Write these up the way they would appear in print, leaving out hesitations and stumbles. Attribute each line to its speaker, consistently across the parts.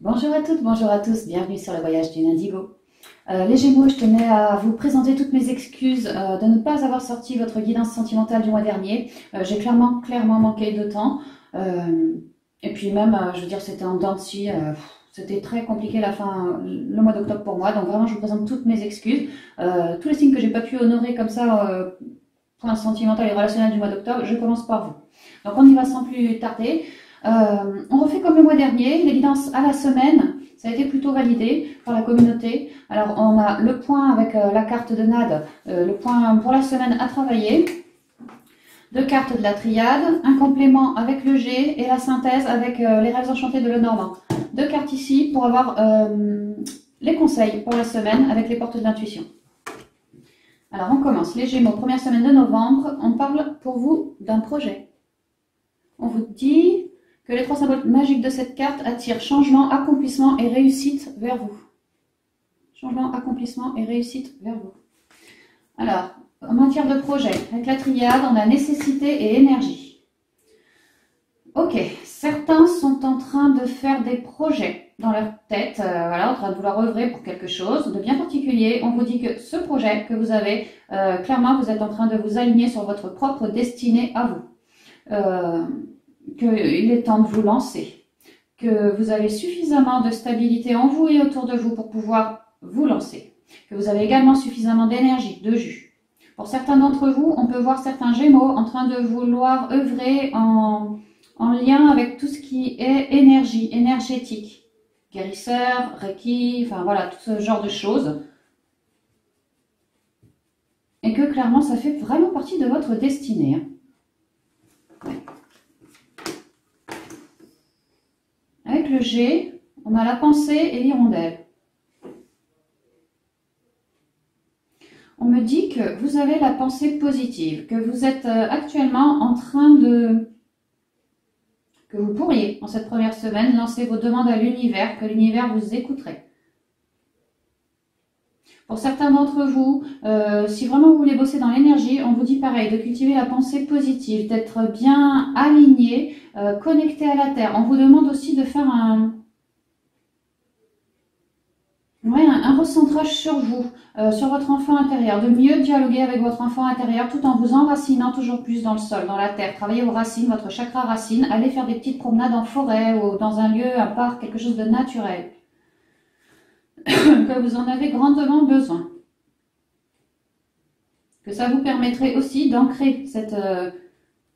Speaker 1: Bonjour à toutes, bonjour à tous, bienvenue sur le voyage d'une Indigo. Les Gémeaux, je tenais à vous présenter toutes mes excuses de ne pas avoir sorti votre guidance sentimentale du mois dernier. J'ai clairement manqué de temps. Et puis même, je veux dire, c'était en dents de scie, c'était très compliqué le mois d'octobre pour moi. Donc vraiment, je vous présente toutes mes excuses. Tous les signes que j'ai pas pu honorer comme ça, point sentimental et relationnel du mois d'octobre, je commence par vous. Donc on y va sans plus tarder. On refait comme le mois dernier, les guidances à la semaine, ça a été plutôt validé par la communauté. Alors on a le point avec la carte de Nade, le point pour la semaine à travailler, deux cartes de la triade, un complément avec le G et la synthèse avec les rêves enchantés de Lenormand. Deux cartes ici pour avoir les conseils pour la semaine avec les portes de l'intuition. Alors on commence, les Gémeaux, première semaine de novembre, on parle pour vous d'un projet. On vous dit que les trois symboles magiques de cette carte attirent changement, accomplissement et réussite vers vous. Changement, accomplissement et réussite vers vous. Alors, en matière de projet, avec la triade, on a nécessité et énergie. Ok, certains sont en train de faire des projets dans leur tête, voilà, en train de vouloir œuvrer pour quelque chose de bien particulier. On vous dit que ce projet que vous avez, clairement, vous êtes en train de vous aligner sur votre propre destinée à vous. Qu'il est temps de vous lancer, que vous avez suffisamment de stabilité en vous et autour de vous pour pouvoir vous lancer, que vous avez également suffisamment d'énergie, de jus. Pour certains d'entre vous, on peut voir certains Gémeaux en train de vouloir œuvrer en lien avec tout ce qui est énergie, énergétique, guérisseur, Reiki, enfin voilà, tout ce genre de choses. Et que clairement, ça fait vraiment partie de votre destinée. Ouais. Avec le G, on a la pensée et l'hirondelle. On me dit que vous avez la pensée positive, que vous êtes actuellement en train de... que vous pourriez, en cette première semaine, lancer vos demandes à l'univers, que l'univers vous écouterait. Pour certains d'entre vous, si vraiment vous voulez bosser dans l'énergie, on vous dit pareil, de cultiver la pensée positive, d'être bien aligné, connecté à la Terre. On vous demande aussi de faire un recentrage sur vous, sur votre enfant intérieur, de mieux dialoguer avec votre enfant intérieur tout en vous enracinant toujours plus dans le sol, dans la terre. Travailler vos racines, votre chakra racine, allez faire des petites promenades en forêt ou dans un lieu, un parc, quelque chose de naturel. Que vous en avez grandement besoin. Que ça vous permettrait aussi d'ancrer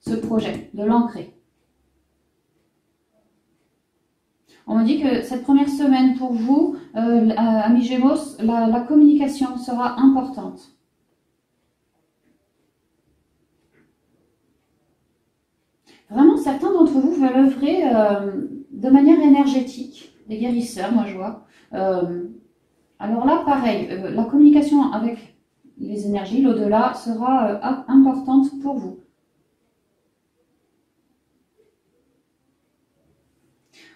Speaker 1: ce projet, de l'ancrer. On me dit que cette première semaine pour vous, amis Gémeaux, la communication sera importante. Vraiment, certains d'entre vous veulent œuvrer de manière énergétique, des guérisseurs, moi je vois. Alors là, pareil, la communication avec les énergies, l'au-delà, sera importante pour vous.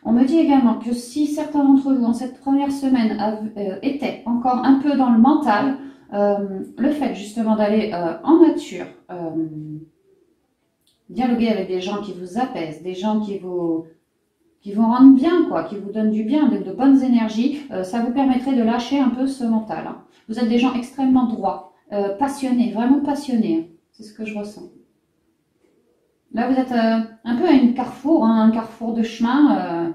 Speaker 1: On me dit également que si certains d'entre vous, en cette première semaine, étaient encore un peu dans le mental, le fait justement d'aller en nature, dialoguer avec des gens qui vous apaisent, des gens qui vous rendent bien, quoi, qui vous donnent du bien, de bonnes énergies, ça vous permettrait de lâcher un peu ce mental. Hein. Vous êtes des gens extrêmement droits, passionnés, vraiment passionnés. C'est ce que je ressens. Là, vous êtes un peu à un carrefour de chemin,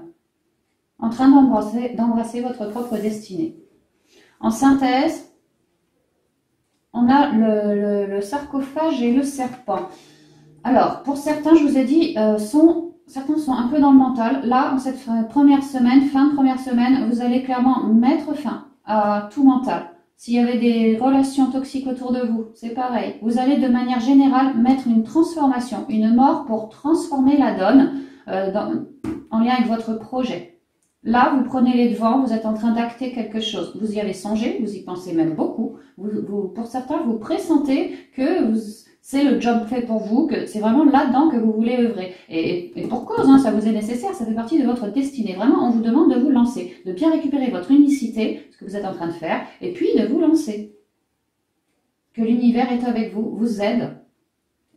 Speaker 1: en train d'embrasser votre propre destinée. En synthèse, on a le sarcophage et le serpent. Alors, pour certains, je vous ai dit, certains sont un peu dans le mental. Là, en cette fin de première semaine, vous allez clairement mettre fin à tout mental. S'il y avait des relations toxiques autour de vous, c'est pareil. Vous allez de manière générale mettre une transformation, une mort pour transformer la donne en lien avec votre projet. Là, vous prenez les devants, vous êtes en train d'acter quelque chose. Vous y avez songé, vous y pensez même beaucoup. Pour certains, vous pressentez que c'est le job fait pour vous, que c'est vraiment là-dedans que vous voulez œuvrer. Et pour cause, hein, ça vous est nécessaire, ça fait partie de votre destinée. Vraiment, on vous demande de vous lancer, de bien récupérer votre unicité, ce que vous êtes en train de faire, et puis de vous lancer. Que l'univers est avec vous, vous aide,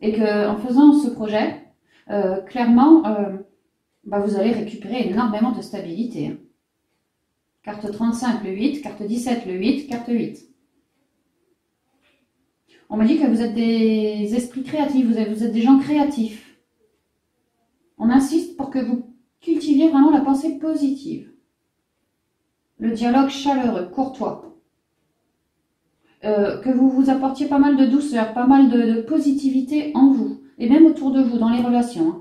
Speaker 1: et que en faisant ce projet, clairement, vous allez récupérer énormément de stabilité. Carte 35, le 8. Carte 17, le 8. Carte 8. On me dit que vous êtes des esprits créatifs, vous êtes des gens créatifs. On insiste pour que vous cultiviez vraiment la pensée positive. Le dialogue chaleureux, courtois. Que vous vous apportiez pas mal de douceur, pas mal de positivité en vous. Et même autour de vous, dans les relations. Hein.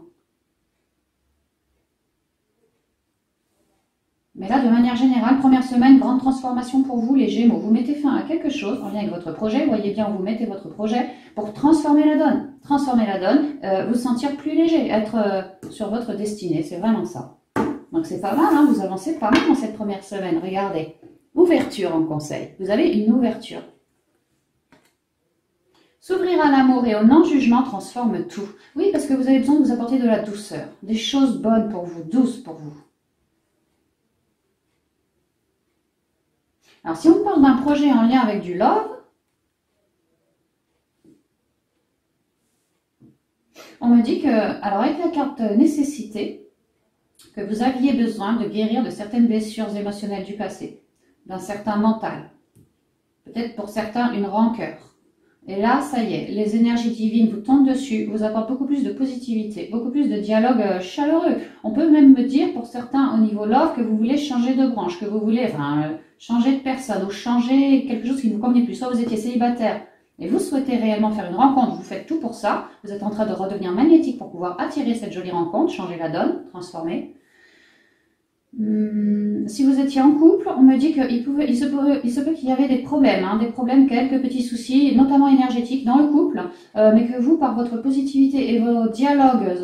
Speaker 1: Mais là, de manière générale, première semaine, grande transformation pour vous, les Gémeaux. Vous mettez fin à quelque chose en lien avec votre projet. Vous voyez bien où vous mettez votre projet pour transformer la donne. Transformer la donne, vous sentir plus léger, être sur votre destinée. C'est vraiment ça. Donc c'est pas mal, hein, vous avancez pas mal dans cette première semaine. Regardez. Ouverture en conseil. Vous avez une ouverture. S'ouvrir à l'amour et au non-jugement transforme tout. Oui, parce que vous avez besoin de vous apporter de la douceur. Des choses bonnes pour vous, douces pour vous. Alors, si on parle d'un projet en lien avec du love, on me dit que, alors avec la carte nécessité, que vous aviez besoin de guérir de certaines blessures émotionnelles du passé, d'un certain mental, peut-être pour certains une rancœur. Et là, ça y est, les énergies divines vous tombent dessus, vous apportent beaucoup plus de positivité, beaucoup plus de dialogue chaleureux. On peut même me dire pour certains au niveau love que vous voulez changer de branche, que vous voulez changer de personne ou changer quelque chose qui ne vous convenait plus. Soit vous étiez célibataire et vous souhaitez réellement faire une rencontre, vous faites tout pour ça. Vous êtes en train de redevenir magnétique pour pouvoir attirer cette jolie rencontre, changer la donne, transformer. Si vous étiez en couple, on me dit qu'il se peut qu'il y avait des problèmes, quelques petits soucis, notamment énergétiques dans le couple, mais que vous, par votre positivité et vos dialogues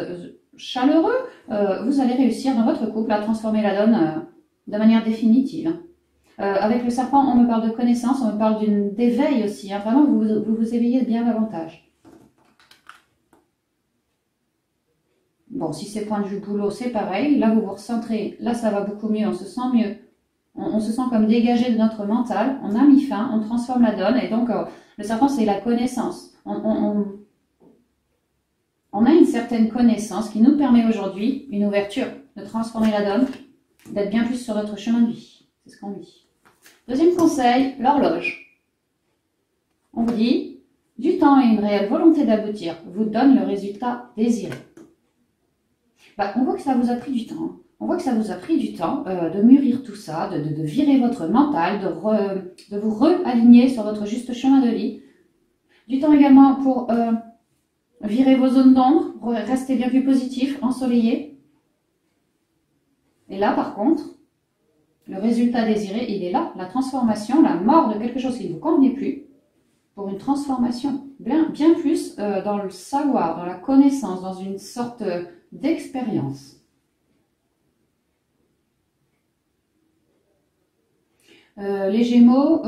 Speaker 1: chaleureux, vous allez réussir dans votre couple à transformer la donne de manière définitive. Avec le serpent, on me parle de connaissance, on me parle d'éveil aussi, hein, vraiment vous vous éveillez bien davantage. Bon, si c'est point de vue boulot, c'est pareil. Là, vous vous recentrez. Là, ça va beaucoup mieux. On se sent mieux. On se sent comme dégagé de notre mental. On a mis fin. On transforme la donne. Et donc, le serpent, c'est la connaissance. On a une certaine connaissance qui nous permet aujourd'hui une ouverture, de transformer la donne, d'être bien plus sur notre chemin de vie. C'est ce qu'on dit. Deuxième conseil, l'horloge. On vous dit, du temps et une réelle volonté d'aboutir vous donnent le résultat désiré. On voit que ça vous a pris du temps. On voit que ça vous a pris du temps de mûrir tout ça, de virer votre mental, de vous re-aligner sur votre juste chemin de vie. Du temps également pour virer vos zones d'ombre, rester bien plus positif, ensoleillé. Et là, par contre, le résultat désiré, il est là. La transformation, la mort de quelque chose qui ne vous convenait plus, pour une transformation bien plus dans le savoir, dans la connaissance, dans une sorte d'expérience. Les Gémeaux,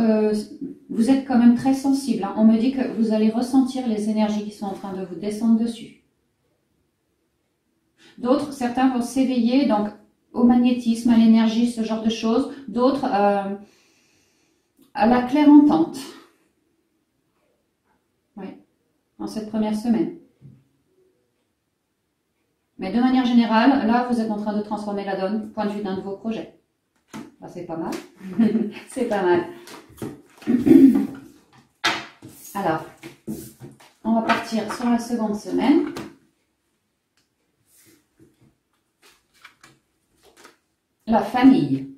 Speaker 1: vous êtes quand même très sensibles. Hein. On me dit que vous allez ressentir les énergies qui sont en train de vous descendre dessus. D'autres, certains vont s'éveiller donc au magnétisme, à l'énergie, ce genre de choses. D'autres à la claire-entente. Oui, en cette première semaine. Mais de manière générale, là, vous êtes en train de transformer la donne, point de vue d'un de vos projets. Bah, c'est pas mal. C'est pas mal. Alors, on va partir sur la seconde semaine. La famille.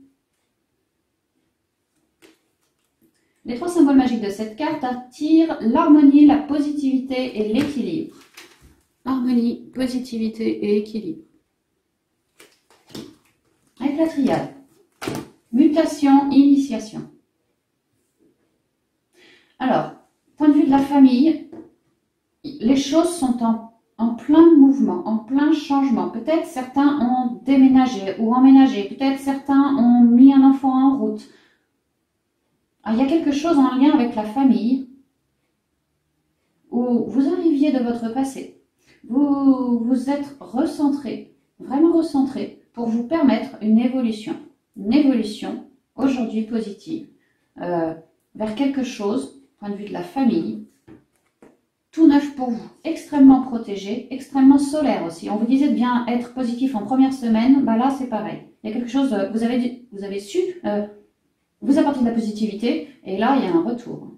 Speaker 1: Les trois symboles magiques de cette carte attirent l'harmonie, la positivité et l'équilibre. Harmonie, positivité et équilibre. Avec la triade. Mutation, initiation. Alors, point de vue de la famille, les choses sont en plein mouvement, en plein changement. Peut-être certains ont déménagé ou emménagé. Peut-être certains ont mis un enfant en route. Alors, il y a quelque chose en lien avec la famille où vous arriviez de votre passé. Vous vous êtes recentré, vraiment recentré, pour vous permettre une évolution aujourd'hui positive, vers quelque chose, point de vue de la famille, tout neuf pour vous, extrêmement protégé, extrêmement solaire aussi. On vous disait de bien être positif en première semaine, bah là c'est pareil. Il y a quelque chose, vous avez su vous apportez de la positivité, et là, il y a un retour.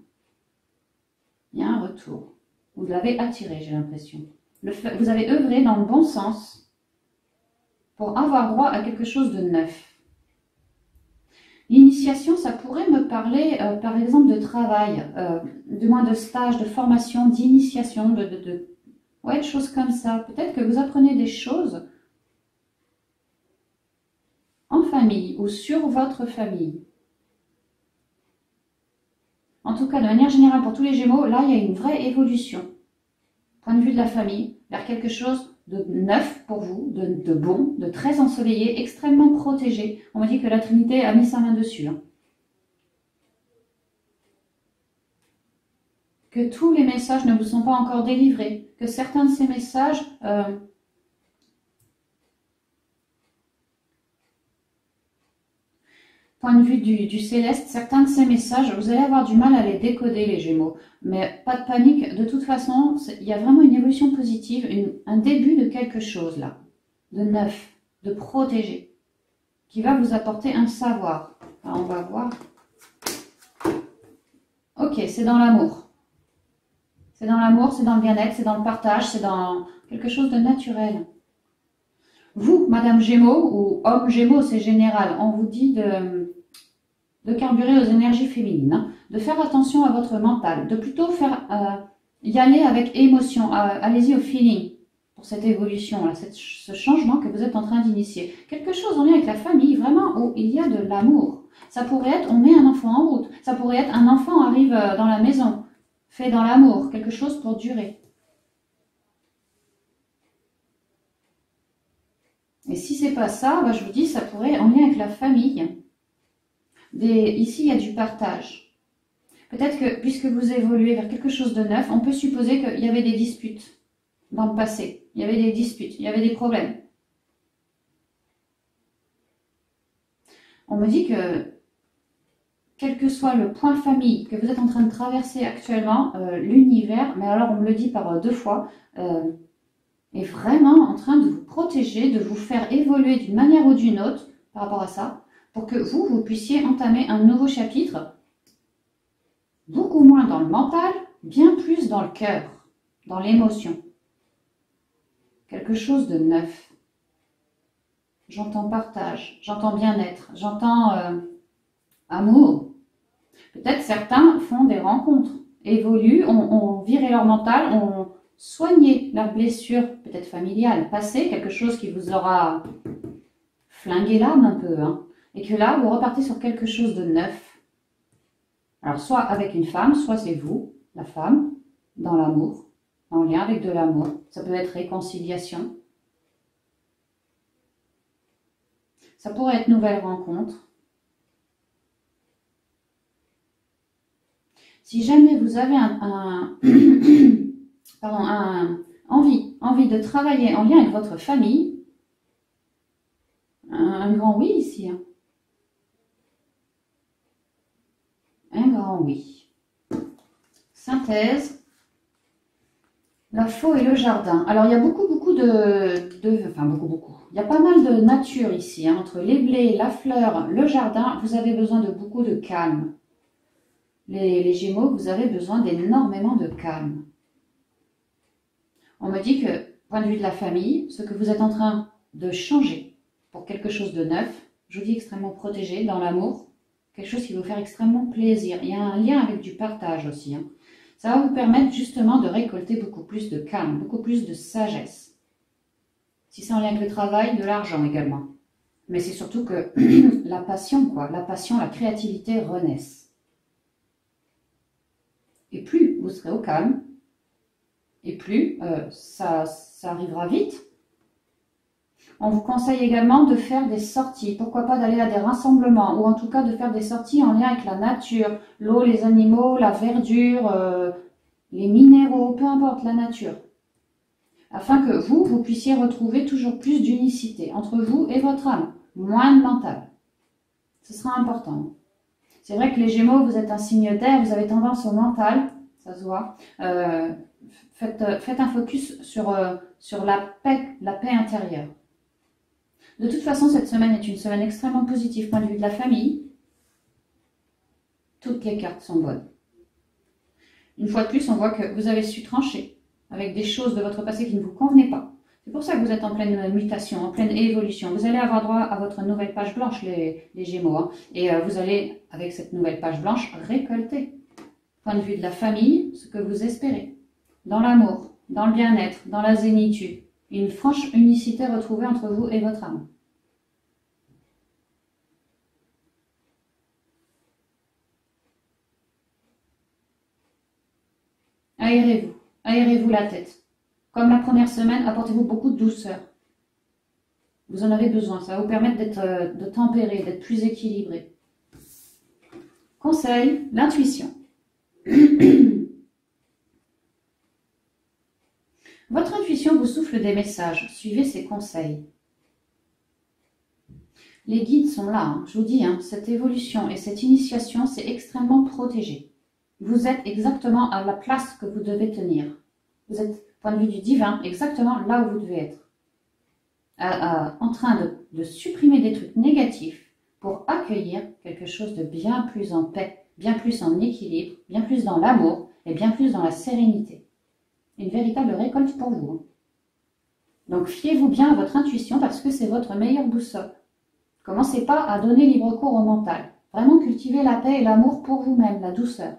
Speaker 1: Il y a un retour. Vous l'avez attiré, j'ai l'impression. Vous avez œuvré dans le bon sens pour avoir droit à quelque chose de neuf. L'initiation, ça pourrait me parler, par exemple, de travail, du moins de stage, de formation, d'initiation, ouais, de choses comme ça. Peut-être que vous apprenez des choses en famille ou sur votre famille. En tout cas, de manière générale, pour tous les Gémeaux, là, il y a une vraie évolution. Point de vue de la famille, vers quelque chose de neuf pour vous, de bon, de très ensoleillé, extrêmement protégé. On m'a dit que la Trinité a mis sa main dessus. Hein. Que tous les messages ne vous sont pas encore délivrés, que certains de ces messages... point de vue du céleste, certains de ces messages, vous allez avoir du mal à les décoder, les Gémeaux. Mais pas de panique, de toute façon, il y a vraiment une évolution positive, un début de quelque chose là, de neuf, de protégé, qui va vous apporter un savoir. Alors, on va voir. Ok, c'est dans l'amour. C'est dans l'amour, c'est dans le bien-être, c'est dans le partage, c'est dans quelque chose de naturel. Vous, Madame Gémeaux, ou Homme Gémeaux, c'est général, on vous dit de carburer aux énergies féminines, hein, de faire attention à votre mental, de plutôt y aller avec émotion, allez-y au feeling pour cette évolution, là, ce changement que vous êtes en train d'initier. Quelque chose en lien avec la famille, vraiment, où il y a de l'amour. Ça pourrait être, on met un enfant en route, ça pourrait être, un enfant arrive dans la maison, fait dans l'amour, quelque chose pour durer. Et si c'est pas ça, bah, je vous dis, ça pourrait en lien avec la famille. Ici, il y a du partage. Peut-être que, puisque vous évoluez vers quelque chose de neuf, on peut supposer qu'il y avait des disputes dans le passé. Il y avait des disputes, il y avait des problèmes. On me dit que, quel que soit le point famille que vous êtes en train de traverser actuellement, l'univers, mais alors on me le dit par 2 fois, est vraiment en train de vous protéger, de vous faire évoluer d'une manière ou d'une autre par rapport à ça, pour que vous puissiez entamer un nouveau chapitre, beaucoup moins dans le mental, bien plus dans le cœur, dans l'émotion. Quelque chose de neuf. J'entends partage, j'entends bien-être, j'entends amour. Peut-être certains font des rencontres, évoluent, ont viré leur mental, ont soigné leur blessure, peut-être familiale, passée, quelque chose qui vous aura flingué l'âme un peu, hein, et que là, vous repartez sur quelque chose de neuf. Alors, soit avec une femme, soit c'est vous, la femme, dans l'amour, en lien avec de l'amour. Ça peut être réconciliation. Ça pourrait être nouvelle rencontre. Si jamais vous avez envie de travailler en lien avec votre famille, un grand oui ici. Hein. Un grand oui. Synthèse. La faux et le jardin. Alors, il y a beaucoup Il y a pas mal de nature ici. Hein. Entre les blés, la fleur, le jardin, vous avez besoin de beaucoup de calme. Les Gémeaux, vous avez besoin d'énormément de calme. On me dit que, point de vue de la famille, ce que vous êtes en train de changer pour quelque chose de neuf, je vous dis extrêmement protégé, dans l'amour, quelque chose qui va vous faire extrêmement plaisir. Il y a un lien avec du partage aussi. Hein. Ça va vous permettre justement de récolter beaucoup plus de calme, beaucoup plus de sagesse. Si c'est en lien avec le travail, de l'argent également. Mais c'est surtout que la passion, la créativité renaissent. Et plus vous serez au calme, et plus ça arrivera vite. On vous conseille également de faire des sorties. Pourquoi pas d'aller à des rassemblements, ou en tout cas de faire des sorties en lien avec la nature. L'eau, les animaux, la verdure, les minéraux, peu importe la nature. Afin que vous puissiez retrouver toujours plus d'unicité entre vous et votre âme. Moins de mental. Ce sera important. C'est vrai que les Gémeaux, vous êtes un signe d'air, vous avez tendance au mental, ça se voit. Faites un focus sur la paix intérieure. De toute façon, cette semaine est une semaine extrêmement positive, point de vue de la famille. Toutes les cartes sont bonnes. Une fois de plus, on voit que vous avez su trancher avec des choses de votre passé qui ne vous convenaient pas. C'est pour ça que vous êtes en pleine mutation, en pleine évolution. Vous allez avoir droit à votre nouvelle page blanche, les Gémeaux. Hein. Et vous allez, avec cette nouvelle page blanche, récolter, point de vue de la famille, ce que vous espérez. Dans l'amour, dans le bien-être, dans la zénitude. Une franche unicité retrouvée entre vous et votre âme. Aérez-vous, aérez-vous la tête. Comme la première semaine, apportez-vous beaucoup de douceur. Vous en avez besoin, ça va vous permettre de tempérer, d'être plus équilibré. Conseil, l'intuition. Votre intuition vous souffle des messages, suivez ses conseils. Les guides sont là, hein. Je vous dis, hein, cette évolution et cette initiation, c'est extrêmement protégé. Vous êtes exactement à la place que vous devez tenir. Vous êtes, point de vue du divin, exactement là où vous devez être. En train de supprimer des trucs négatifs pour accueillir quelque chose de bien plus en paix, bien plus en équilibre, bien plus dans l'amour et bien plus dans la sérénité. Une véritable récolte pour vous. Hein. Donc fiez-vous bien à votre intuition parce que c'est votre meilleure boussole. Commencez pas à donner libre cours au mental. Vraiment cultivez la paix et l'amour pour vous-même, la douceur.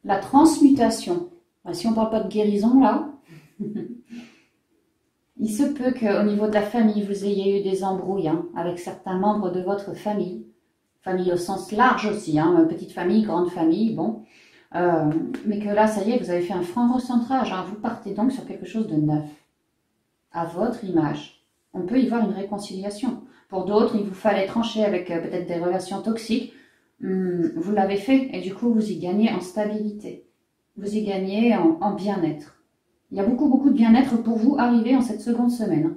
Speaker 1: La transmutation. Si on ne parle pas de guérison là, il se peut qu'au niveau de la famille, vous ayez eu des embrouilles hein, avec certains membres de votre famille. Famille au sens large aussi, hein, petite famille, grande famille, bon. Mais que là, ça y est, vous avez fait un franc recentrage. Hein, vous partez donc sur quelque chose de neuf. À votre image. On peut y voir une réconciliation. Pour d'autres, il vous fallait trancher avec peut-être des relations toxiques. Vous l'avez fait et du coup, vous y gagnez en stabilité. Vous y gagnez en bien-être. Il y a beaucoup de bien-être pour vous arriver en cette seconde semaine.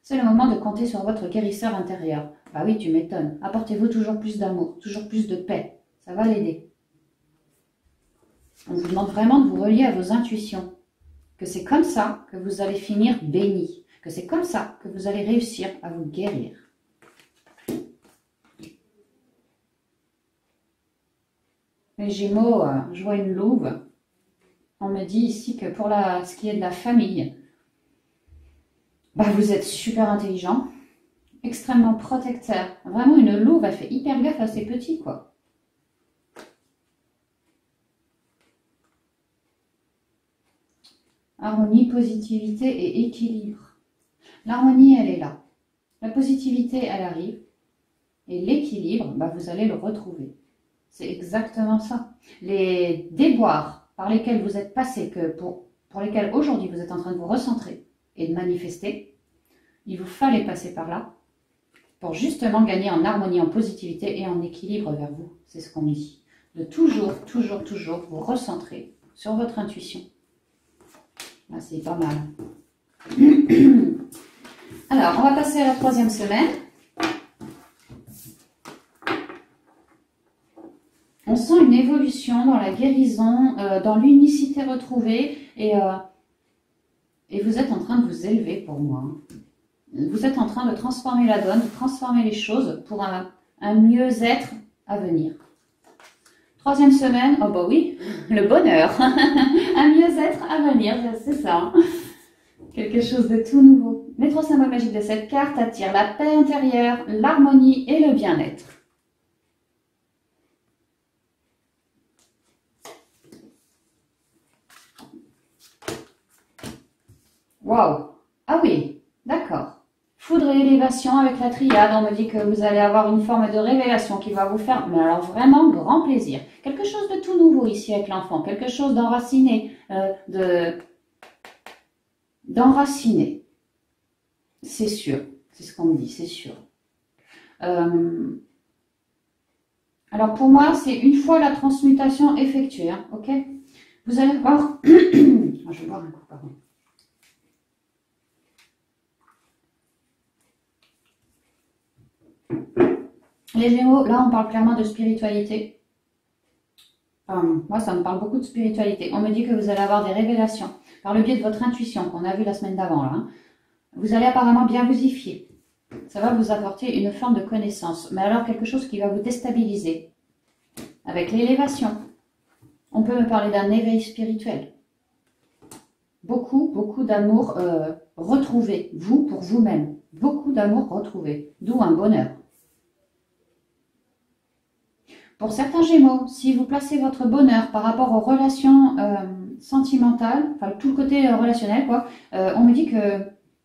Speaker 1: C'est le moment de compter sur votre guérisseur intérieur. Bah oui, tu m'étonnes. Apportez-vous toujours plus d'amour, toujours plus de paix. Ça va l'aider. On vous demande vraiment de vous relier à vos intuitions. Que c'est comme ça que vous allez finir béni. Que c'est comme ça que vous allez réussir à vous guérir. Les Gémeaux, je vois une louve. On me dit ici que pour ce qui est de la famille, bah vous êtes super intelligent, extrêmement protecteur. Vraiment, une louve, elle fait hyper gaffe à ses petits, quoi. Harmonie, positivité et équilibre. L'harmonie, elle est là. La positivité, elle arrive. Et l'équilibre, bah, vous allez le retrouver. C'est exactement ça. Les déboires par lesquels vous êtes passé, pour lesquels aujourd'hui vous êtes en train de vous recentrer et de manifester, il vous fallait passer par là pour justement gagner en harmonie, en positivité et en équilibre vers vous. C'est ce qu'on dit. De toujours vous recentrer sur votre intuition. Là, c'est pas mal. Alors, on va passer à la troisième semaine. On sent une évolution dans la guérison, dans l'unicité retrouvée et vous êtes en train de vous élever pour moi. Vous êtes en train de transformer la donne, de transformer les choses pour un mieux-être à venir. Troisième semaine, oh bah oui, le bonheur, un mieux-être à venir, c'est ça. Quelque chose de tout nouveau. Les 3 symboles magiques de cette carte attirent la paix intérieure, l'harmonie et le bien-être. Waouh! Ah oui, d'accord. Foudre et élévation avec la triade, on me dit que vous allez avoir une forme de révélation qui va vous faire, mais alors vraiment grand plaisir. Quelque chose de tout nouveau ici avec l'enfant, quelque chose d'enraciné, d'enraciné. C'est sûr, c'est ce qu'on me dit, c'est sûr. Alors pour moi, c'est une fois la transmutation effectuée, hein, ok? Vous allez voir, je vais boire un coup, pardon. Les Gémeaux, là on parle clairement de spiritualité. Moi ça me parle beaucoup de spiritualité. On me dit que vous allez avoir des révélations par le biais de votre intuition qu'on a vu la semaine d'avant. Hein. Vous allez apparemment bien vous y fier. Ça va vous apporter une forme de connaissance. Mais alors quelque chose qui va vous déstabiliser. avec l'élévation. On peut me parler d'un éveil spirituel. Beaucoup, beaucoup d'amour retrouvé, vous pour vous-même. Beaucoup d'amour retrouvé, d'où un bonheur. Pour certains Gémeaux, si vous placez votre bonheur par rapport aux relations sentimentales, enfin tout le côté relationnel, quoi, on me dit que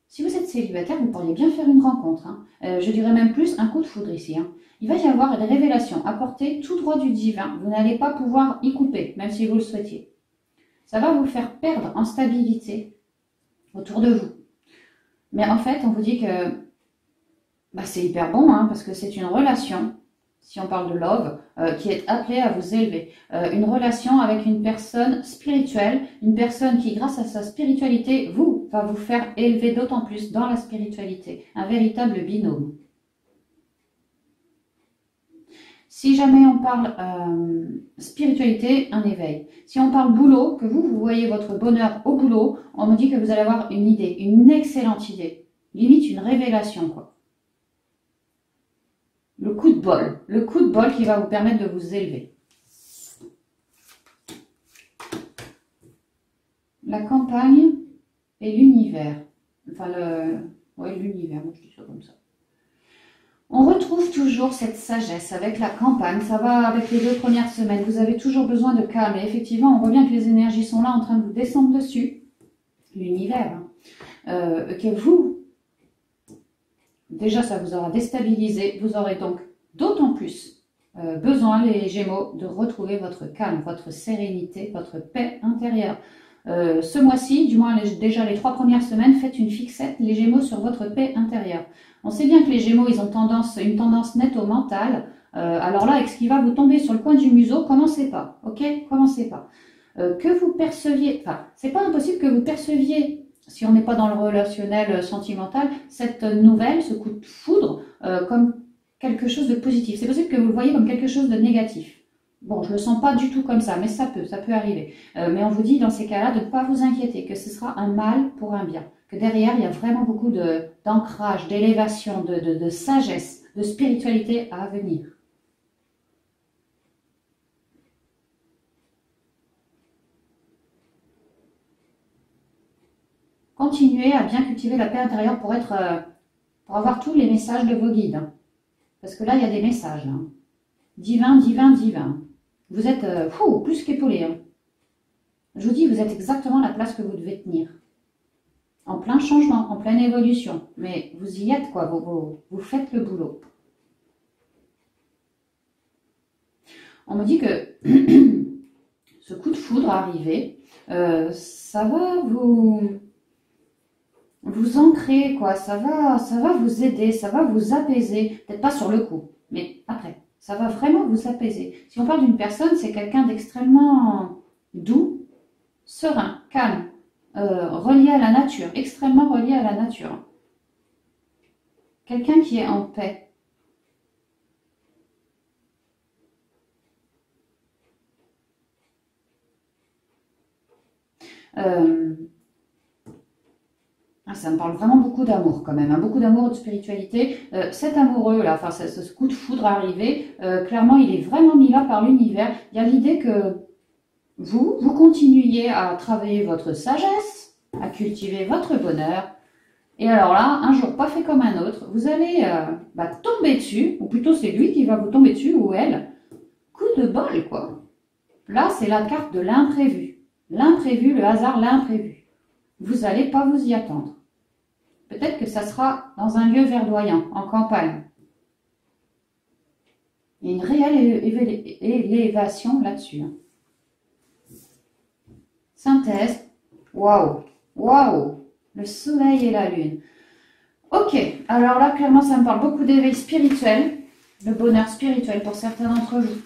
Speaker 1: si vous êtes célibataire, vous pourriez bien faire une rencontre. Hein. Je dirais même plus un coup de foudre ici. Hein. Il va y avoir une révélation apportée tout droit du divin. Vous n'allez pas pouvoir y couper, même si vous le souhaitiez. Ça va vous faire perdre en stabilité autour de vous. Mais en fait, on vous dit que bah, c'est hyper bon, hein, parce que c'est une relation, si on parle de love, qui est appelée à vous élever. Une relation avec une personne spirituelle, une personne qui, grâce à sa spiritualité, va vous faire élever d'autant plus dans la spiritualité. Un véritable binôme. Si jamais on parle spiritualité, un éveil. Si on parle boulot, que vous voyez votre bonheur au boulot, on me dit que vous allez avoir une idée, une excellente idée. Limite une révélation, quoi. Le coup de bol qui va vous permettre de vous élever. La campagne et l'univers. Enfin, l'univers, moi je dis ça comme ça. On retrouve toujours cette sagesse avec la campagne, ça va avec les 2 premières semaines. Vous avez toujours besoin de calme et effectivement, on voit bien que les énergies sont là en train de vous descendre dessus. L'univers, que vous, déjà ça vous aura déstabilisé, vous aurez donc d'autant plus besoin, les Gémeaux, de retrouver votre calme, votre sérénité, votre paix intérieure. Ce mois-ci, du moins déjà les 3 premières semaines, faites une fixette, les Gémeaux, sur votre paix intérieure. On sait bien que les Gémeaux, ils ont une tendance nette au mental. Alors là, avec ce qui va vous tomber sur le coin du museau, commencez pas, ok? Commencez pas. Que vous perceviez, enfin, c'est pas impossible que vous perceviez, si on n'est pas dans le relationnel sentimental, cette nouvelle, ce coup de foudre, comme quelque chose de positif. C'est possible que vous le voyez comme quelque chose de négatif. Bon, je ne le sens pas du tout comme ça, mais ça peut arriver. Mais on vous dit dans ces cas-là de ne pas vous inquiéter, que ce sera un mal pour un bien. Que derrière, il y a vraiment beaucoup d'ancrage, d'élévation, de sagesse, de spiritualité à venir. Continuez à bien cultiver la paix intérieure pour avoir tous les messages de vos guides. Parce que là, il y a des messages. Là. Divin, divin, divin. Vous êtes plus qu'épaulé. Hein. Je vous dis, vous êtes exactement à la place que vous devez tenir. En plein changement, en pleine évolution. Mais vous y êtes, quoi. Vous faites le boulot. On me dit que ce coup de foudre arrivé, ça va vous ancrer, quoi. Ça va vous aider, ça va vous apaiser. Peut-être pas sur le coup, mais après. Ça va vraiment vous apaiser. Si on parle d'une personne, c'est quelqu'un d'extrêmement doux, serein, calme, relié à la nature, extrêmement relié à la nature. Quelqu'un qui est en paix. Ça me parle vraiment beaucoup d'amour quand même, hein, beaucoup d'amour et de spiritualité. Cet amoureux-là, enfin ce coup de foudre arrivé, clairement il est vraiment mis là par l'univers. Il y a l'idée que vous continuiez à travailler votre sagesse, à cultiver votre bonheur. Et alors là, un jour pas fait comme un autre, vous allez tomber dessus, ou plutôt c'est lui qui va vous tomber dessus, ou elle. Coup de bol quoi. Là c'est la carte de l'imprévu. L'imprévu, le hasard, l'imprévu. Vous n'allez pas vous y attendre. Peut-être que ça sera dans un lieu verdoyant, en campagne. Il y a une réelle élévation là-dessus. Hein. Synthèse. Waouh. Waouh. Le soleil et la lune. Ok. Alors là, clairement, ça me parle beaucoup d'éveil spirituel. Le bonheur spirituel pour certains d'entre vous.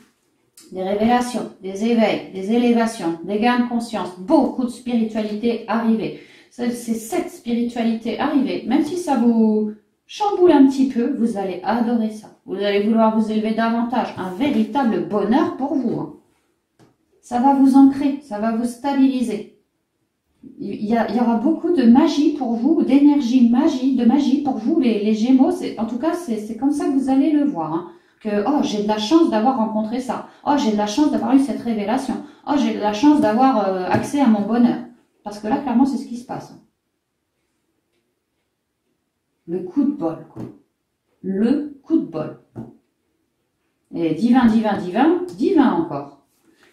Speaker 1: Des révélations, des éveils, des élévations, des gains de conscience. Beaucoup de spiritualité arrivée. C'est cette spiritualité arrivée. Même si ça vous chamboule un petit peu, vous allez adorer ça. Vous allez vouloir vous élever davantage. Un véritable bonheur pour vous. Hein. Ça va vous ancrer, ça va vous stabiliser. Il y aura beaucoup de magie pour vous, d'énergie, de magie pour vous, les Gémeaux. En tout cas, c'est comme ça que vous allez le voir. Hein. que « Oh, j'ai de la chance d'avoir rencontré ça. Oh, j'ai de la chance d'avoir eu cette révélation. Oh, j'ai de la chance d'avoir accès à mon bonheur. » Parce que là, clairement, c'est ce qui se passe. Le coup de bol, quoi. Le coup de bol. Et divin, divin, divin, divin encore.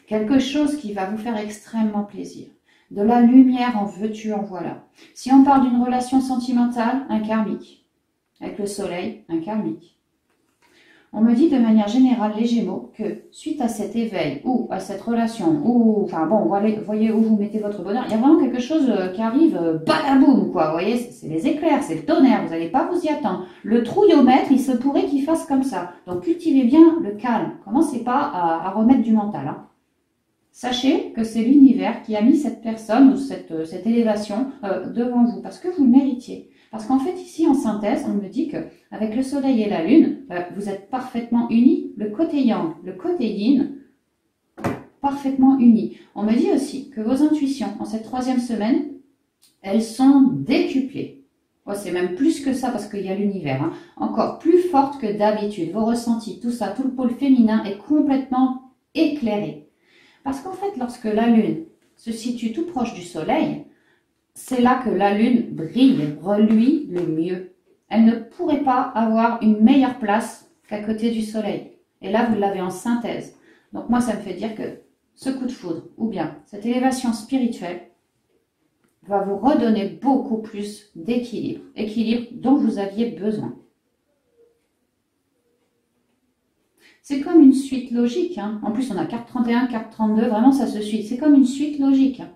Speaker 1: Quelque chose qui va vous faire extrêmement plaisir. De la lumière en veux-tu, en voilà. Si on parle d'une relation sentimentale, un karmique. Avec le soleil, un karmique. On me dit de manière générale, les Gémeaux, que suite à cet éveil ou à cette relation, ou, enfin bon, voyez où vous mettez votre bonheur, il y a vraiment quelque chose qui arrive, badaboum, quoi, vous voyez, c'est les éclairs, c'est le tonnerre, vous n'allez pas vous y attendre. Le trouillomètre, il se pourrait qu'il fasse comme ça. Donc cultivez bien le calme, commencez pas à remettre du mental. Hein. Sachez que c'est l'univers qui a mis cette personne ou cette élévation devant vous, parce que vous le méritiez. Parce qu'en fait, ici, en synthèse, on me dit qu'avec le soleil et la lune, vous êtes parfaitement unis. Le côté yang, le côté yin, parfaitement unis. On me dit aussi que vos intuitions, en cette 3e semaine, elles sont décuplées. Oh, c'est même plus que ça, parce qu'il y a l'univers. Hein. Encore plus fortes que d'habitude. Vos ressentis, tout ça, tout le pôle féminin est complètement éclairé. Parce qu'en fait, lorsque la lune se situe tout proche du soleil, c'est là que la lune brille, reluit le mieux. Elle ne pourrait pas avoir une meilleure place qu'à côté du soleil. Et là, vous l'avez en synthèse. Donc moi, ça me fait dire que ce coup de foudre, ou bien cette élévation spirituelle, va vous redonner beaucoup plus d'équilibre. Équilibre dont vous aviez besoin. C'est comme une suite logique. Hein. En plus, on a carte 31, carte 32, vraiment ça se suit. C'est comme une suite logique. Hein.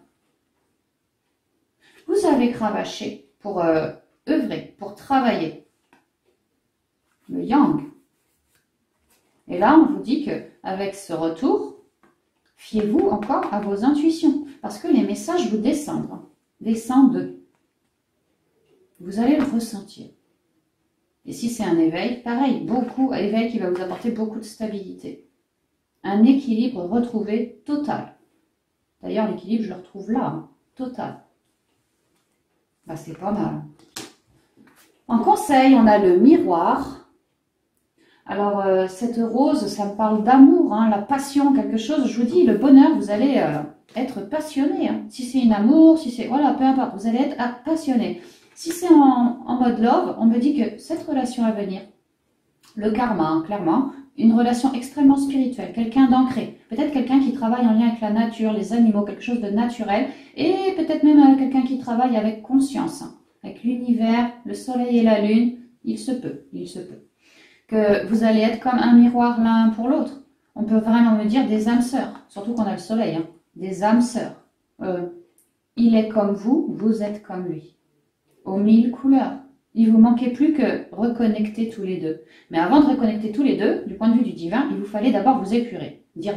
Speaker 1: Vous avez cravaché pour œuvrer, pour travailler. Le yang. Et là, on vous dit qu'avec ce retour, fiez-vous encore à vos intuitions. Parce que les messages vous descendent. Hein. Descendent. Vous allez le ressentir. Et si c'est un éveil, pareil, beaucoup, un éveil qui va vous apporter beaucoup de stabilité. Un équilibre retrouvé total. D'ailleurs, l'équilibre, je le retrouve là, hein, total. Bah, c'est pas mal. En conseil, on a le miroir. Alors, cette rose, ça me parle d'amour, hein, la passion, quelque chose. Je vous dis, le bonheur, vous allez être passionné. Hein. Si c'est un amour, si c'est... Voilà, peu importe, vous allez être passionné. Si c'est en mode love, on me dit que cette relation à venir, le karma, hein, clairement, une relation extrêmement spirituelle, quelqu'un d'ancré, peut-être quelqu'un qui travaille en lien avec la nature, les animaux, quelque chose de naturel, et peut-être même quelqu'un qui travaille avec conscience, hein, avec l'univers, le soleil et la lune, il se peut, que vous allez être comme un miroir l'un pour l'autre. On peut vraiment me dire des âmes sœurs, surtout qu'on a le soleil, hein, des âmes sœurs. Il est comme vous, vous êtes comme lui. Aux 1000 couleurs. Il vous manquait plus que reconnecter tous les deux. Mais avant de reconnecter tous les deux, du point de vue du divin, il vous fallait d'abord vous épurer. Dire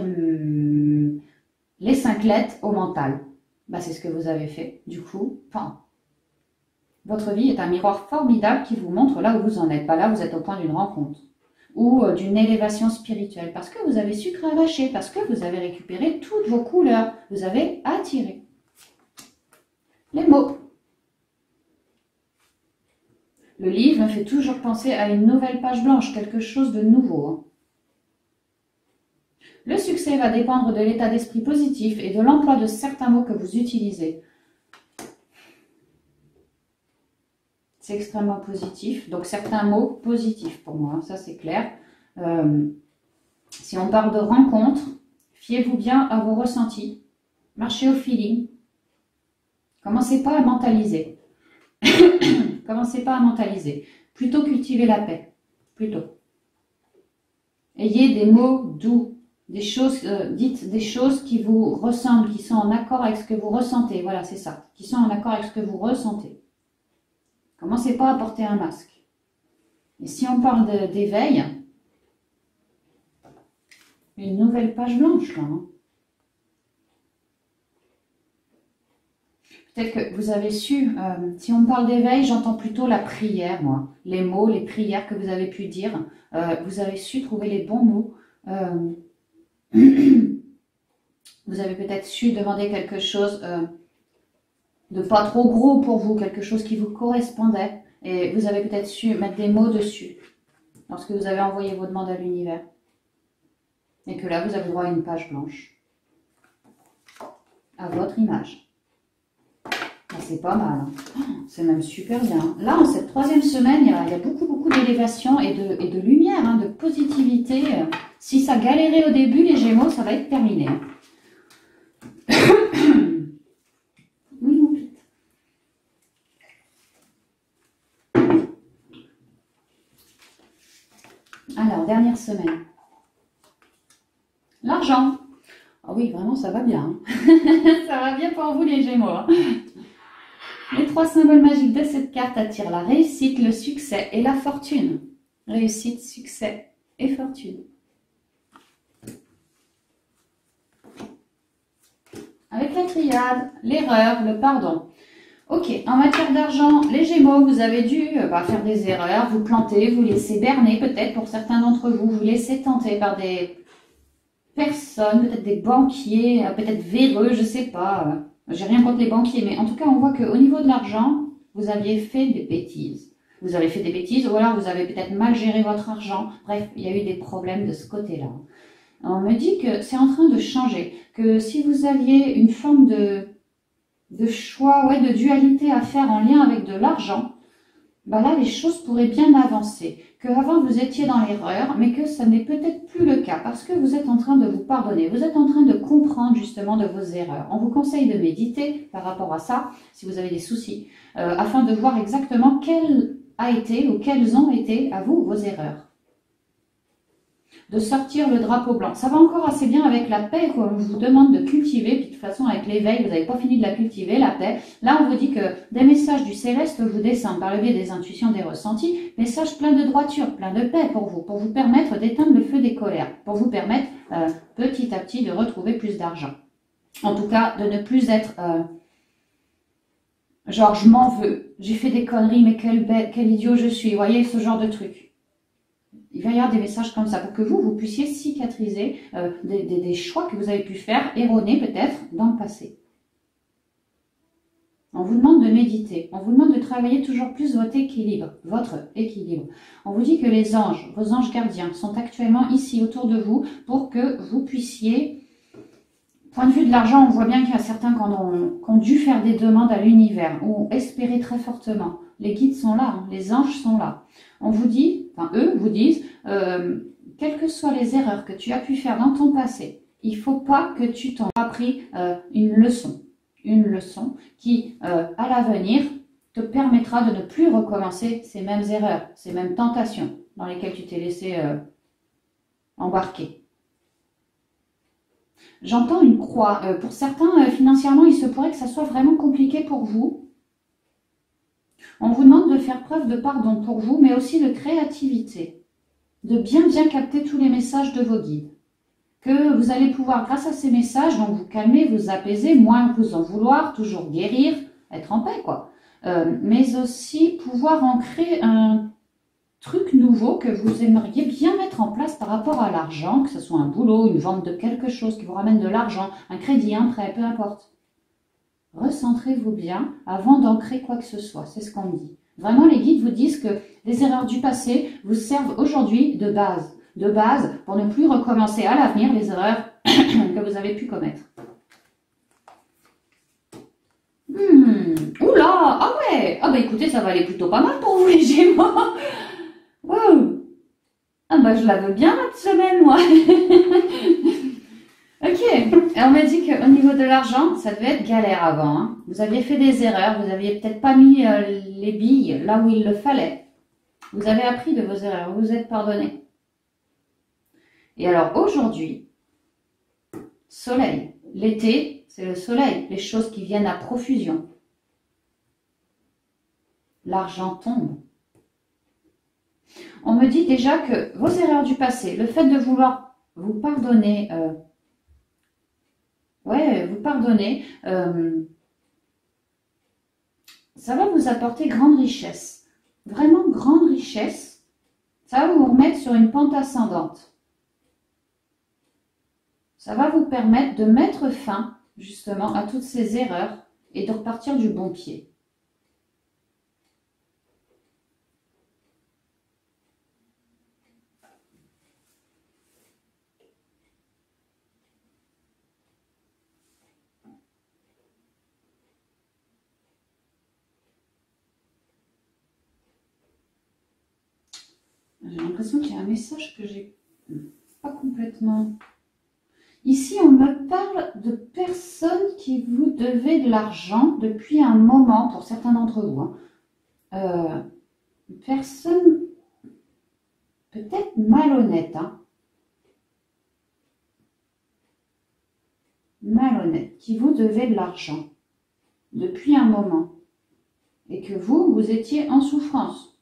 Speaker 1: les 5 lettres au mental. Bah, c'est ce que vous avez fait. Du coup, votre vie est un miroir formidable qui vous montre là où vous en êtes. Bah, là, vous êtes au point d'une rencontre ou d'une élévation spirituelle. Parce que vous avez su cravacher, parce que vous avez récupéré toutes vos couleurs. Vous avez attiré. Les mots. Le livre me fait toujours penser à une nouvelle page blanche, quelque chose de nouveau. Hein. Le succès va dépendre de l'état d'esprit positif et de l'emploi de certains mots que vous utilisez. C'est extrêmement positif, donc certains mots positifs pour moi, ça c'est clair. Si on parle de rencontre, fiez-vous bien à vos ressentis, marchez au feeling, commencez pas à mentaliser. Commencez pas à mentaliser. Plutôt cultivez la paix. Plutôt. Ayez des mots doux. Des choses, dites des choses qui vous ressemblent, qui sont en accord avec ce que vous ressentez. Voilà, c'est ça. Qui sont en accord avec ce que vous ressentez. Commencez pas à porter un masque. Et si on parle d'éveil, une nouvelle page blanche, là. Hein. Peut-être que vous avez su, si on parle d'éveil, j'entends plutôt la prière, moi. Les mots, les prières que vous avez pu dire. Vous avez su trouver les bons mots. Vous avez peut-être su demander quelque chose de pas trop gros pour vous, quelque chose qui vous correspondait. Et vous avez peut-être su mettre des mots dessus. lorsque vous avez envoyé vos demandes à l'univers. Et que là, vous avez droit à une page blanche. À votre image. C'est pas mal. Hein. C'est même super bien. Là, en cette 3e semaine, il y a beaucoup d'élévation et de lumière, hein, de positivité. Si ça galérait au début, les Gémeaux, ça va être terminé. Oui, mon petit. Alors, dernière semaine. L'argent. Ah oui, vraiment, ça va bien. Ça va bien pour vous, les Gémeaux. Hein. Les 3 symboles magiques de cette carte attirent la réussite, le succès et la fortune. Réussite, succès et fortune. Avec la triade, l'erreur, le pardon. Ok, en matière d'argent, les Gémeaux, vous avez dû faire des erreurs, vous planter, vous laisser berner peut-être pour certains d'entre vous, vous laisser tenter par des personnes, peut-être des banquiers, peut-être véreux, je sais pas. J'ai rien contre les banquiers, mais en tout cas, on voit qu'au niveau de l'argent, vous aviez fait des bêtises. Vous avez fait des bêtises, ou alors vous avez peut-être mal géré votre argent. Bref, il y a eu des problèmes de ce côté-là. On me dit que c'est en train de changer, que si vous aviez une forme de choix, de dualité à faire en lien avec de l'argent, là, les choses pourraient bien avancer. Qu'avant, vous étiez dans l'erreur, mais que ça n'est peut-être plus le cas, parce que vous êtes en train de vous pardonner. Vous êtes en train de comprendre justement de vos erreurs. On vous conseille de méditer par rapport à ça, si vous avez des soucis, afin de voir exactement quelles ont été à vous vos erreurs. De sortir le drapeau blanc. Ça va encore assez bien avec la paix qu'on vous demande de cultiver. Puis de toute façon, avec l'éveil, vous n'avez pas fini de la cultiver, la paix. Là, on vous dit que des messages du céleste vous descendent par le biais des intuitions, des ressentis. Messages pleins de droiture, pleins de paix pour vous permettre d'éteindre le feu des colères, pour vous permettre petit à petit de retrouver plus d'argent. En tout cas, de ne plus être genre je m'en veux, j'ai fait des conneries, mais quel idiot je suis. Vous voyez, ce genre de truc. Il va y avoir des messages comme ça pour que vous puissiez cicatriser des choix que vous avez pu faire, erronés peut-être, dans le passé. On vous demande de méditer, on vous demande de travailler toujours plus votre équilibre. On vous dit que les anges, vos anges gardiens, sont actuellement ici autour de vous pour que vous puissiez... Point de vue de l'argent, on voit bien qu'il y a certains qui ont dû faire des demandes à l'univers ou espérer très fortement. Les guides sont là, hein, les anges sont là. On vous dit, eux vous disent, quelles que soient les erreurs que tu as pu faire dans ton passé, il ne faut pas que tu t'en appris une leçon qui, à l'avenir, te permettra de ne plus recommencer ces mêmes erreurs, ces mêmes tentations dans lesquelles tu t'es laissé embarquer. J'entends une croix. Pour certains, financièrement, il se pourrait que ça soit vraiment compliqué pour vous. On vous demande de faire preuve de pardon pour vous, mais aussi de créativité. De bien capter tous les messages de vos guides. Que vous allez pouvoir, grâce à ces messages, donc vous calmer, vous apaiser, moins vous en vouloir, toujours guérir, être en paix, quoi. Mais aussi pouvoir ancrer un truc nouveau que vous aimeriez bien mettre en place par rapport à l'argent, que ce soit un boulot, une vente de quelque chose qui vous ramène de l'argent, un crédit, un prêt, peu importe. Recentrez-vous bien avant d'ancrer quoi que ce soit, c'est ce qu'on me dit. Vraiment, les guides vous disent que les erreurs du passé vous servent aujourd'hui de base pour ne plus recommencer à l'avenir les erreurs que vous avez pu commettre. Oula, ah ouais, écoutez, ça va aller plutôt pas mal pour vous les Gémeaux. Wow. Je la veux bien cette semaine, moi. Ok, on m'a dit qu'au niveau de l'argent, ça devait être galère avant. Hein. Vous aviez fait des erreurs, vous aviez peut-être pas mis les billes là où il le fallait. Vous avez appris de vos erreurs, vous vous êtes pardonné. Et alors aujourd'hui, soleil. L'été, c'est le soleil, les choses qui viennent à profusion. L'argent tombe. On me dit déjà que vos erreurs du passé, le fait de vouloir vous pardonner, ça va vous apporter grande richesse. Vraiment grande richesse. Ça va vous remettre sur une pente ascendante. Ça va vous permettre de mettre fin, justement, à toutes ces erreurs et de repartir du bon pied. J'ai l'impression qu'il y a un message que j'ai pas complètement... Ici, on me parle de personnes qui vous devaient de l'argent depuis un moment, pour certains d'entre vous. Hein. Personne peut-être malhonnête. Hein. Malhonnête, qui vous devait de l'argent depuis un moment. Et que vous étiez en souffrance.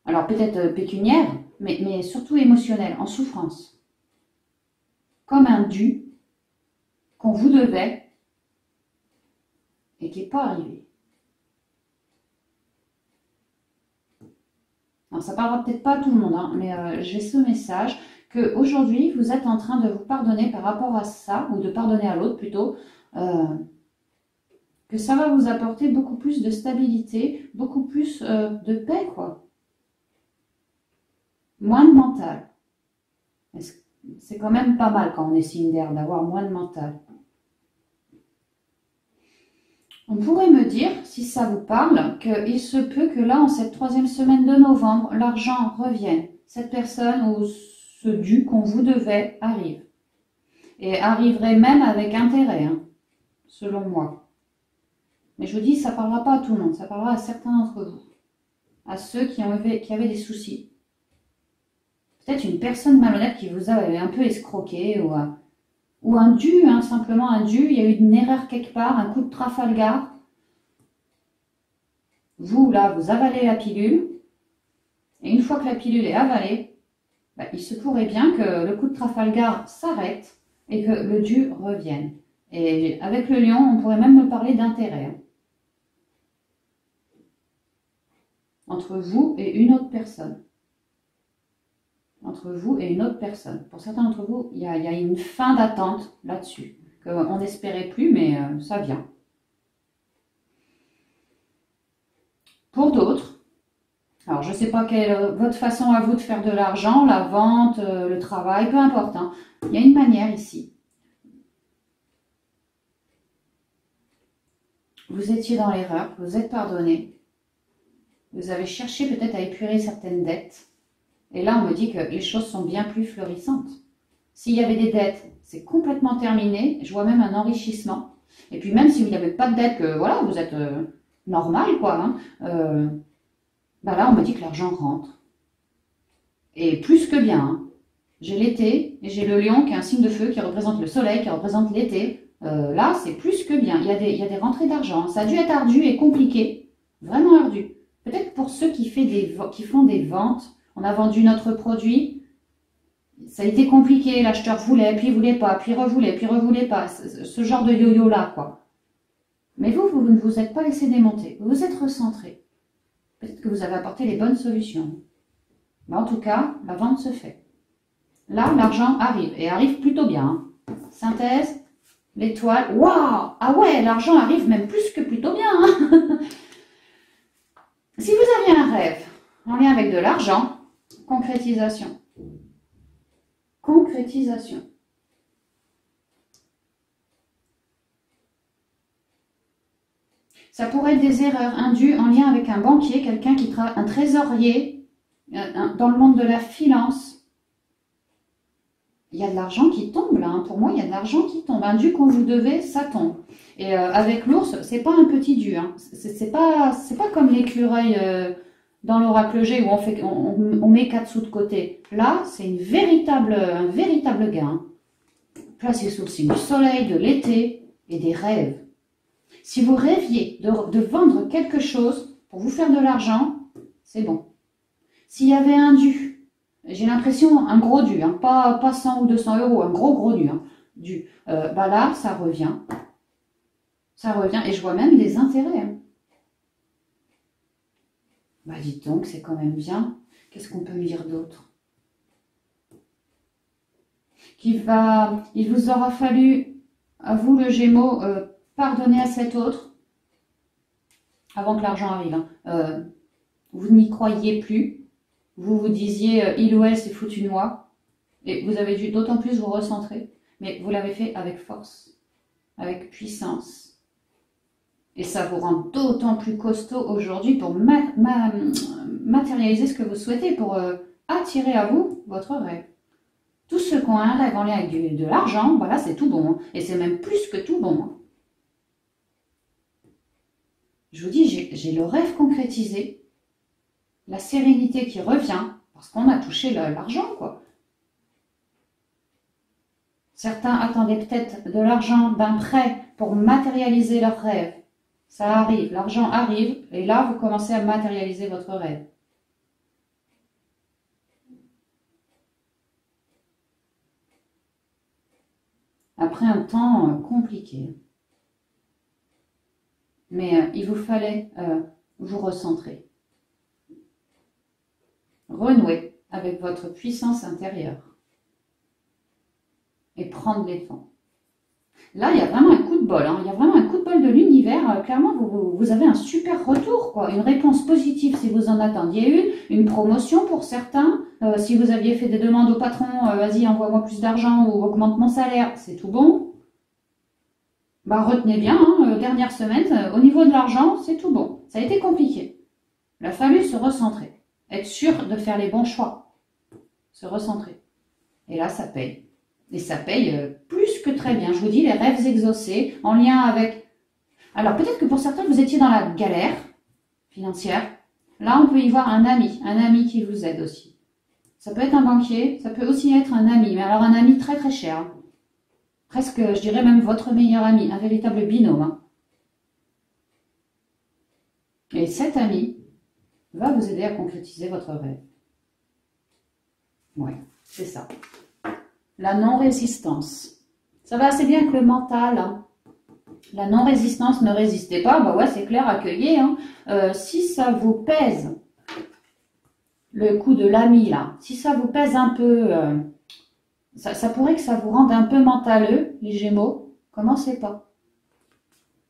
Speaker 1: Alors peut-être pécuniaire, mais surtout émotionnelle, en souffrance. Comme un dû qu'on vous devait et qui n'est pas arrivé. Alors ça ne parlera peut-être pas à tout le monde, hein, mais j'ai ce message qu'aujourd'hui vous êtes en train de vous pardonner par rapport à ça, ou de pardonner à l'autre plutôt, que ça va vous apporter beaucoup plus de stabilité, beaucoup plus de paix, quoi. Moins de mental. C'est quand même pas mal quand on est signe d'air d'avoir moins de mental. On pourrait me dire, si ça vous parle, qu'il se peut que là, en cette 3e semaine de novembre, l'argent revienne. Cette personne ou ce dû qu'on vous devait arrive. Et arriverait même avec intérêt, hein, selon moi. Mais je vous dis, ça ne parlera pas à tout le monde, ça parlera à certains d'entre vous. À ceux qui avaient des soucis. Peut-être une personne malhonnête qui vous a un peu escroqué, ou un dû, hein, simplement un dû, il y a eu une erreur quelque part, un coup de Trafalgar. Vous, là, vous avalez la pilule, et une fois que la pilule est avalée, bah, il se pourrait bien que le coup de Trafalgar s'arrête et que le dû revienne. Et avec le lion, on pourrait même me parler d'intérêt. Hein, entre vous et une autre personne. Entre vous et une autre personne. Pour certains d'entre vous, il y a une fin d'attente là-dessus. Qu'on n'espérait plus, mais ça vient. Pour d'autres, alors je ne sais pas quelle est votre façon à vous de faire de l'argent, la vente, le travail, peu importe. Hein, il y a une manière ici. Vous étiez dans l'erreur, vous êtes pardonné. Vous avez cherché peut-être à épurer certaines dettes. Et là, on me dit que les choses sont bien plus florissantes. S'il y avait des dettes, c'est complètement terminé. Je vois même un enrichissement. Et puis même si vous n'avez pas de dettes, que voilà, vous êtes normal, quoi. Hein, bah là, on me dit que l'argent rentre. Et plus que bien. Hein. J'ai l'été et j'ai le lion qui est un signe de feu, qui représente le soleil, qui représente l'été. Là, c'est plus que bien. Il y a des rentrées d'argent. Ça a dû être ardu et compliqué. Vraiment ardu. Peut-être pour ceux qui font des ventes. On a vendu notre produit, ça a été compliqué, l'acheteur voulait, puis voulait pas, puis revoulait pas, ce genre de yo-yo-là, quoi. Mais vous ne vous êtes pas laissé démonter, vous vous êtes recentré. Peut-être que vous avez apporté les bonnes solutions. Mais en tout cas, la vente se fait. Là, l'argent arrive, et arrive plutôt bien. Hein. Synthèse, l'étoile, waouh! Ah ouais, l'argent arrive même plus que plutôt bien. Hein. Si vous aviez un rêve en lien avec de l'argent, concrétisation. Concrétisation. Ça pourrait être des erreurs indues en lien avec un banquier, quelqu'un qui travaille, un trésorier, dans le monde de la finance. Il y a de l'argent qui tombe là. Hein. Pour moi, il y a de l'argent qui tombe. Un dû qu'on vous devait, ça tombe. Et avec l'ours, c'est pas un petit dû. Hein. C'est pas comme l'écureuil. Dans l'oracle G où on met 4 sous de côté. Là, c'est un véritable gain. Placé sous le signe du soleil, de l'été et des rêves. Si vous rêviez de vendre quelque chose pour vous faire de l'argent, c'est bon. S'il y avait un dû, j'ai l'impression un gros dû, hein, pas 100 ou 200 euros, un gros dû. Hein, bah là, ça revient. Ça revient et je vois même des intérêts. Hein. Bah dites donc, c'est quand même bien. Qu'est-ce qu'on peut me dire d'autre? Il vous aura fallu, à vous le Gémeaux, pardonner à cet autre avant que l'argent arrive. Hein. Vous n'y croyiez plus. Vous vous disiez, il ou elle s'est foutu de moi. Et vous avez dû d'autant plus vous recentrer. Mais vous l'avez fait avec force, avec puissance. Et ça vous rend d'autant plus costaud aujourd'hui pour matérialiser ce que vous souhaitez, pour attirer à vous votre rêve. Tous ceux qui ont un rêve en lien avec de l'argent, voilà, c'est tout bon. Hein. Et c'est même plus que tout bon. Hein. Je vous dis, j'ai le rêve concrétisé, la sérénité qui revient, parce qu'on a touché l'argent, quoi. Certains attendaient peut-être de l'argent, d'un prêt pour matérialiser leur rêve. Ça arrive, l'argent arrive, et là, vous commencez à matérialiser votre rêve. Après un temps compliqué. Mais il vous fallait vous recentrer. Renouer avec votre puissance intérieure. Et prendre les devants. Là, il y a vraiment un coup de bol. Hein. Il y a vraiment un coup de bol de l'univers. Clairement, vous avez un super retour, quoi. Une réponse positive si vous en attendiez une promotion pour certains. Si vous aviez fait des demandes au patron, vas-y, envoie-moi plus d'argent ou augmente mon salaire, c'est tout bon. Bah, retenez bien, hein, dernière semaine, au niveau de l'argent, c'est tout bon. Ça a été compliqué. Il a fallu se recentrer. Être sûr de faire les bons choix. Se recentrer. Et là, ça paye. Et ça paye plus que très bien. Je vous dis, les rêves exaucés en lien avec... Alors, peut-être que pour certains, vous étiez dans la galère financière. Là, on peut y voir un ami qui vous aide aussi. Ça peut être un banquier, ça peut aussi être un ami. Mais alors, un ami très très cher. Hein. Presque, je dirais même votre meilleur ami, un véritable binôme. Hein. Et cet ami va vous aider à concrétiser votre rêve. Ouais, c'est ça. La non-résistance. Ça va assez bien avec le mental. Hein. La non-résistance, ne résistez pas. Bah ouais, c'est clair, accueillez. Hein. Si ça vous pèse, le coup de l'ami là, si ça vous pèse un peu, ça pourrait que ça vous rende un peu mentaleux, les Gémeaux. Commencez pas.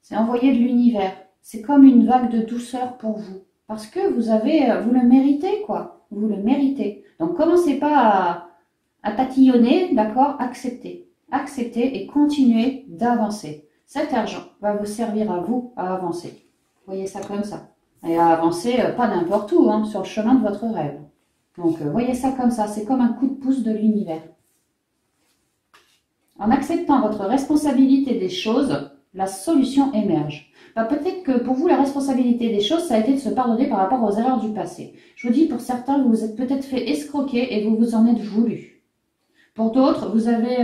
Speaker 1: C'est envoyé de l'univers. C'est comme une vague de douceur pour vous. Parce que vous le méritez, quoi. Vous le méritez. Donc, commencez pas à tatillonner, d'accord? Acceptez. Acceptez et continuez d'avancer. Cet argent va vous servir à vous à avancer. Voyez ça comme ça. Et à avancer, pas n'importe où, hein, sur le chemin de votre rêve. Donc, voyez ça comme ça. C'est comme un coup de pouce de l'univers. En acceptant votre responsabilité des choses, la solution émerge. Bah, peut-être que pour vous, la responsabilité des choses, ça a été de se pardonner par rapport aux erreurs du passé. Je vous dis, pour certains, vous vous êtes peut-être fait escroquer et vous vous en êtes voulu. Pour d'autres, vous avez...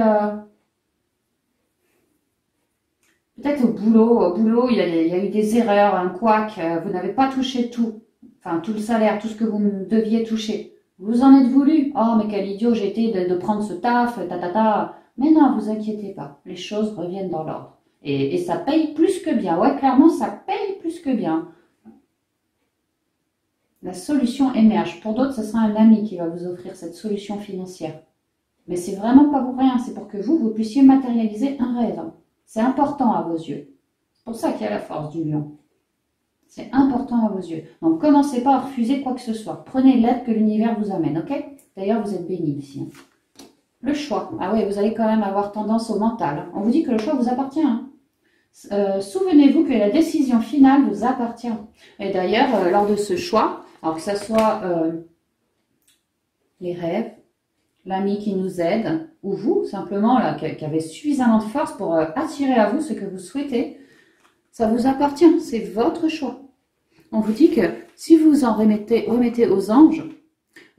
Speaker 1: peut-être au boulot, il y a eu des erreurs, un couac, vous n'avez pas touché tout. Enfin, tout le salaire, tout ce que vous deviez toucher. Vous en êtes voulu. Oh, mais quel idiot j'ai été de prendre ce taf, ta. Mais non, vous inquiétez pas. Les choses reviennent dans l'ordre. Et ça paye plus que bien. Ouais, clairement, ça paye plus que bien. La solution émerge. Pour d'autres, ce sera un ami qui va vous offrir cette solution financière. Mais c'est vraiment pas pour rien. C'est pour que vous puissiez matérialiser un rêve. C'est important à vos yeux. C'est pour ça qu'il y a la force du lion. C'est important à vos yeux. Donc, commencez pas à refuser quoi que ce soit. Prenez l'aide que l'univers vous amène, ok? D'ailleurs, vous êtes bénis ici. Hein. Le choix. Ah oui, vous allez quand même avoir tendance au mental. On vous dit que le choix vous appartient. Hein. Souvenez-vous que la décision finale vous appartient. Et d'ailleurs, lors de ce choix, alors que ce soit les rêves, l'ami qui nous aide, ou vous, simplement, là, qui avez suffisamment de force pour attirer à vous ce que vous souhaitez, ça vous appartient. C'est votre choix. On vous dit que si vous en remettez aux anges,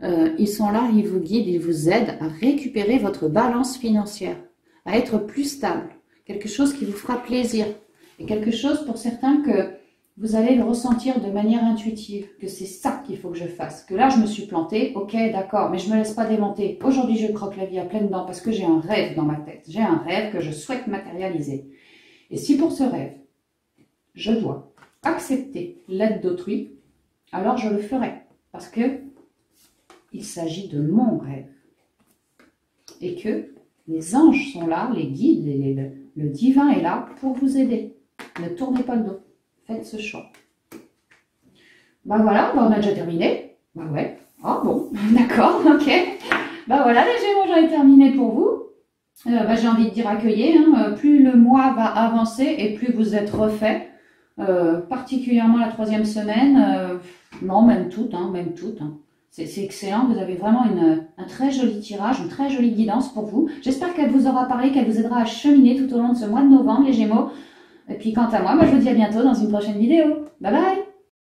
Speaker 1: ils sont là, ils vous guident, ils vous aident à récupérer votre balance financière, à être plus stable. Quelque chose qui vous fera plaisir. Et quelque chose pour certains que vous allez le ressentir de manière intuitive. Que c'est ça qu'il faut que je fasse. Que là, je me suis plantée. Ok, d'accord, mais je ne me laisse pas démonter. Aujourd'hui, je croque la vie à pleines dents parce que j'ai un rêve dans ma tête. J'ai un rêve que je souhaite matérialiser. Et si pour ce rêve, je dois accepter l'aide d'autrui, alors je le ferai. Parce que il s'agit de mon rêve. Et que les anges sont là, les guides, le divin est là pour vous aider. Ne tournez pas le dos. Faites ce choix. Ben voilà, on a déjà terminé. Ben ouais. Ah bon, d'accord, ok. Ben voilà, les Gémeaux, j'en ai terminé pour vous. J'ai envie de dire accueillir. Hein. Plus le mois va avancer et plus vous êtes refait. particulièrement la troisième semaine, non, même toutes, hein, même toutes. Hein. C'est excellent, vous avez vraiment un très joli tirage, une très jolie guidance pour vous. J'espère qu'elle vous aura parlé, qu'elle vous aidera à cheminer tout au long de ce mois de novembre, les Gémeaux. Et puis quant à moi, je vous dis à bientôt dans une prochaine vidéo. Bye bye!